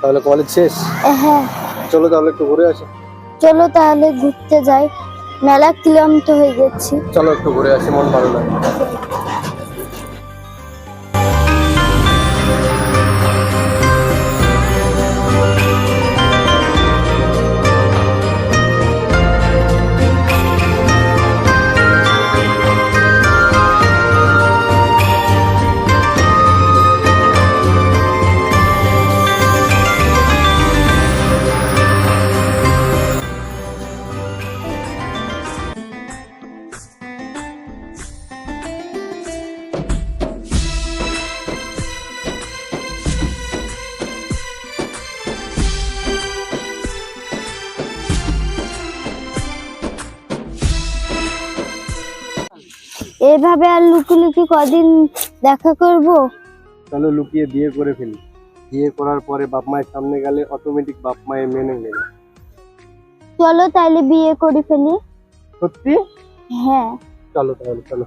তাহলে কলেজ শেষ? হ্যাঁ। চলো তাহলে একটু ঘুরে আসি। চলো তাহলে ঘুরতে যাই, মেলা ক্লান্ত হয়ে গেছি। চলো একটু ঘুরে আসি, মন ভালো লাগে। এভাবে আর লুকিয়ে কদিন দেখা করব? চলো লুকিয়ে বিয়ে করে ফেলি। বিয়ে করার পরে বাপ মায়ের সামনে গেলে অটোমেটিক বাপ মায়ের মেনে নেবে। চলো তাইলে বিয়ে করে ফেলি। সত্যি? হ্যাঁ। চলো তাহলে, চলো।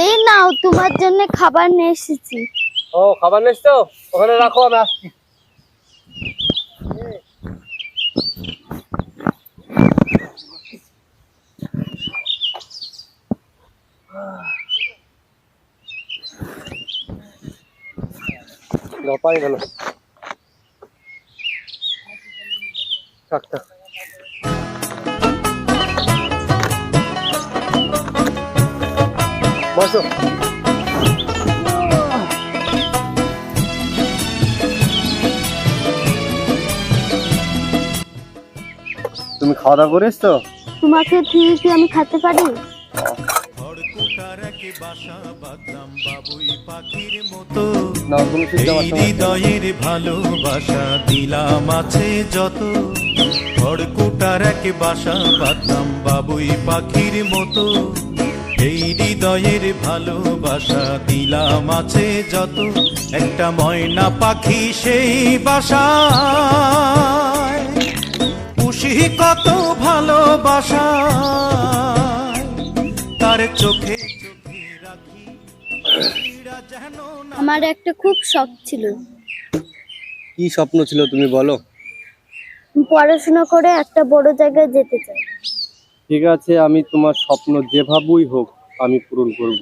এই নাও, তোমার জন্য খাবার নিয়ে এসেছি। ও, খাবার নিচ্ছো? ওখানে রাখো, আমি আসছি। পানি গেল। থাক থাক। বসো। তুমি খাওয়া দাওয়া করে এসছো? তোমাকে ঠিক আমি খেতে পারি? হৃদয়ের ভালোবাসা দিলাম আছে যত, খড়কুটার এক বাসা বাঁধলাম বাবুই পাখির মতো। এই হৃদয়ের ভালোবাসা দিলাম আছে যত, একটা ময়না পাখি সেই বাসায় খুশি কত ভালোবাসা তার চোখে চোখে রাখি। আমার একটা খুব শখ ছিল। কি স্বপ্ন ছিল তুমি বলো? পড়াশোনা করে একটা বড় জায়গায় যেতে চাই। ঠিক আছে, আমি তোমার স্বপ্ন যেভাবেই হোক আমি পূরণ করব।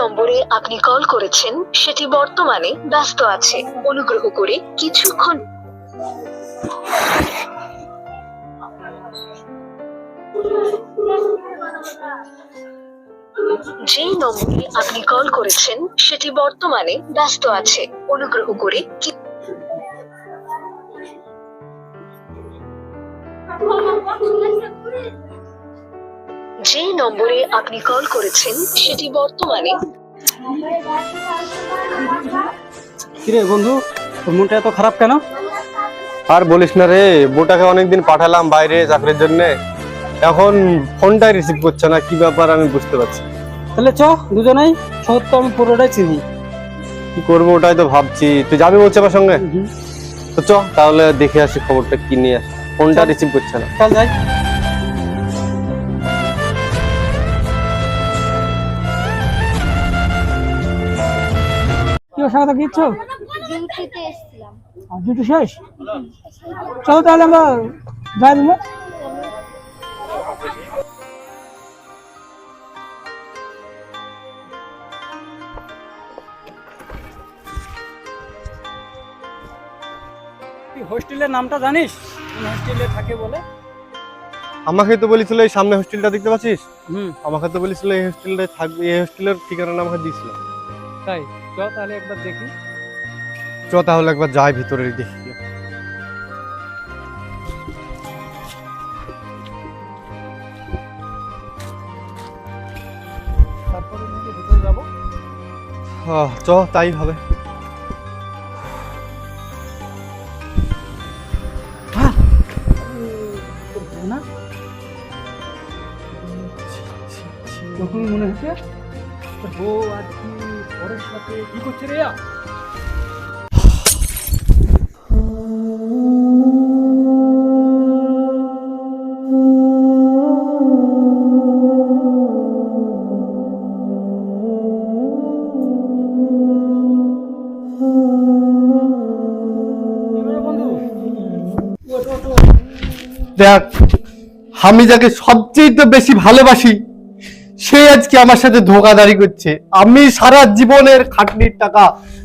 নম্বরে আপনি কল করেছেন সেটি বর্তমানে ব্যস্ত আছে, অনুগ্রহ করে কিছুক্ষণ। যে নম্বরে আপনি কল করেছেন সেটি বর্তমানে ব্যস্ত আছে, অনুগ্রহ করে যে নম্বরে আপনি কল করেছেন সেটি বর্তমানে। কিরে বন্ধু, তোর মনটা এত খারাপ কেন? আর বলিস না রে, বউটাকে অনেকদিন পাঠালাম বাইরে চাকরির জন্য, এখন ফোনটাই রিসিভ করছে না। কি ব্যাপার আমি বুঝতে পারছি। তাহলে চ দুজনেই, সত্য আমি পুরোটাই চিনি। কি করবো ওটাই তো ভাবছি। তুই যাবি বলছে আমার সঙ্গে? তো চ তাহলে দেখে আসি খবরটা কি নিয়ে আসি। ফোনটা রিসিভ করছে না। চল যাই। কি অসাধারণ কিচ্ছু ডিউটিতে এসেছিলাম। ডিউটি শেষ, চলো তাহলে আমরা যাই দিন। হোস্টেলের নামটা জানিস? হোস্টেলে থাকে বলে আমাকে তো বলেছিল এই সামনে হোস্টেলটা দেখতে পাচ্ছিস, হুম আমাকে তো বলেছিল এই হোস্টেলটাই থাকবে। এই হোস্টেলের ঠিকানা আমাকে দিয়েছিল। তাই চ তাহলে একবার দেখি। চ তাহলে একবার যাই ভিতরে দেখি। তারপরে ভিতরে যাবো। চ তাই হবে। না তখন মনে হচ্ছে বউ আর কি পরের সাথে কি করছে রে? দেখ, আমি যাকে সবচেয়ে তো বেশি ভালোবাসি সে আজকে আমার সাথে ধোঁকাধারি করছে। আমি সারা জীবনের খাটনির টাকা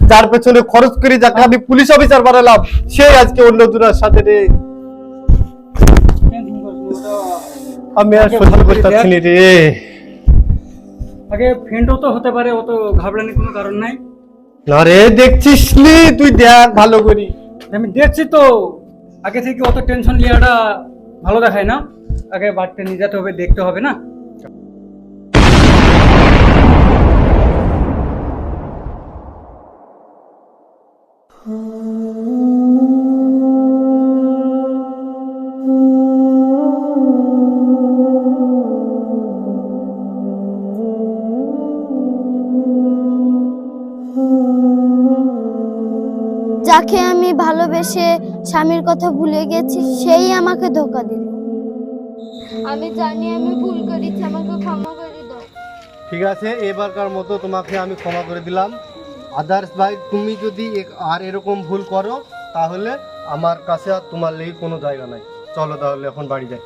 যার পেছনে খরচ করে যাকে আমি পুলিশ অফিসার বানালাম, সে আজকে অন্য দুটার সাথে রে। আমি আর সহ্য করতে পারছি না রে। আগে ফ্রেন্ডও তো হতে পারে, অত ঘাবড়ানোর কোনো কারণ নাই। না রে, দেখছিস নি? তুই দেখ ভালো করি। আমি দেখছি তো, আগে থেকে অত টেনশন লিয়াটা ভালো দেখায় না। আগে বাড়িতে নিয়ে যেতে হবে, দেখতে হবে না। যাকে আমি ভালোবেসে স্বামীর কথা ভুলে গেছি সেই আমাকে ধোঁকা দিল। আমি জানি আমি ভুল করেছি, আমাকে ক্ষমা করে দাও। ঠিক আছে, এবারকার মতো তোমাকে আমি ক্ষমা করে দিলাম। আদার্স ভাই, তুমি যদি আর এরকম ভুল করো তাহলে আমার কাছে আর তোমার লেগে কোনো জায়গা নাই। চলো তাহলে এখন বাড়ি যাই।